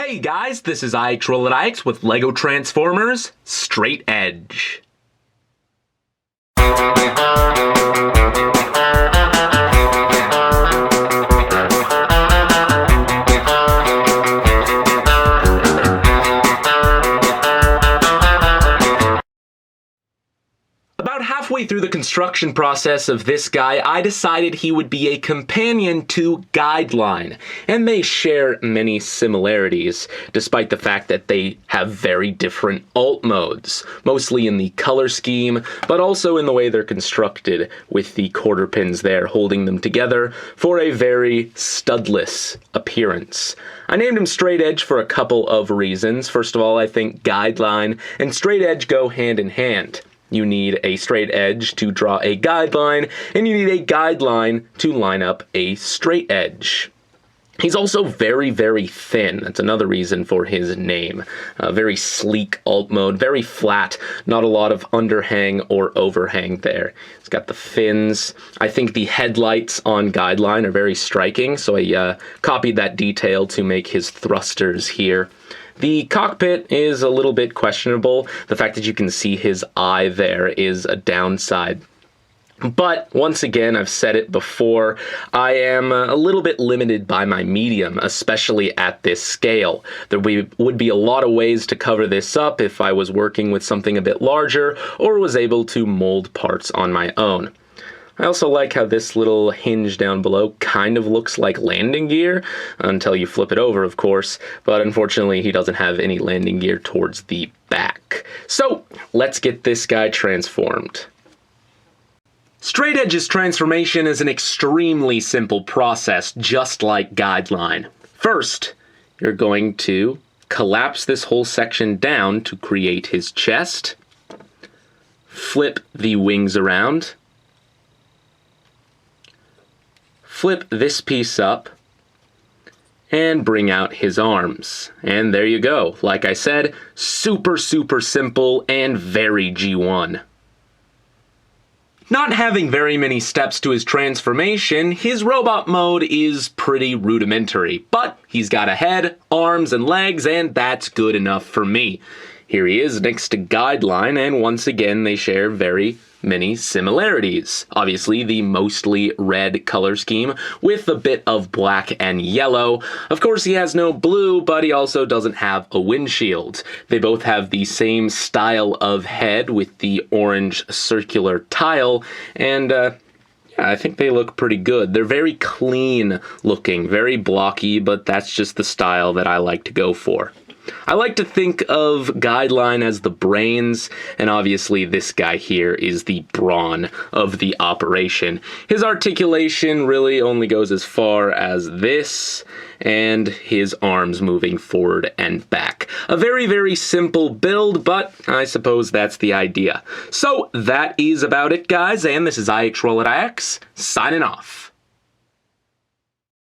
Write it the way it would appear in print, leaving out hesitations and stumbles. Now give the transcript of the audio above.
Hey guys, this is IXRollOutIX with LEGO Transformers Straightedge. About halfway through the construction process of this guy, I decided he would be a companion to Guideline, and they share many similarities, despite the fact that they have very different alt modes, mostly in the color scheme, but also in the way they're constructed, with the quarter pins there holding them together for a very studless appearance. I named him Straightedge for a couple of reasons. First of all, I think Guideline and Straightedge go hand in hand. You need a straight edge to draw a guideline, and you need a guideline to line up a straight edge. He's also very, very thin. That's another reason for his name. Very sleek alt mode, very flat, not a lot of underhang or overhang there. He's got the fins. I think the headlights on Guideline are very striking, so I copied that detail to make his thrusters here. The cockpit is a little bit questionable. The fact that you can see his eye there is a downside. But once again, I've said it before, I am a little bit limited by my medium, especially at this scale. There would be a lot of ways to cover this up if I was working with something a bit larger or was able to mold parts on my own. I also like how this little hinge down below kind of looks like landing gear, until you flip it over, of course, but unfortunately he doesn't have any landing gear towards the back. So, let's get this guy transformed. Straightedge's transformation is an extremely simple process, just like Guideline. First, you're going to collapse this whole section down to create his chest, flip the wings around, flip this piece up, and bring out his arms. And there you go. Like I said, super simple and very G1. Not having very many steps to his transformation, his robot mode is pretty rudimentary, but he's got a head, arms, and legs, and that's good enough for me. Here he is next to Guideline, and once again they share very many similarities. Obviously, the mostly red color scheme with a bit of black and yellow. Of course, he has no blue, but he also doesn't have a windshield. They both have the same style of head with the orange circular tile, and yeah, I think they look pretty good. They're very clean looking, very blocky, but that's just the style that I like to go for. I like to think of Guideline as the brains, and obviously this guy here is the brawn of the operation. His articulation really only goes as far as this, and his arms moving forward and back. A very simple build, but I suppose that's the idea. So that is about it, guys, and this is IXRollOutIX, signing off.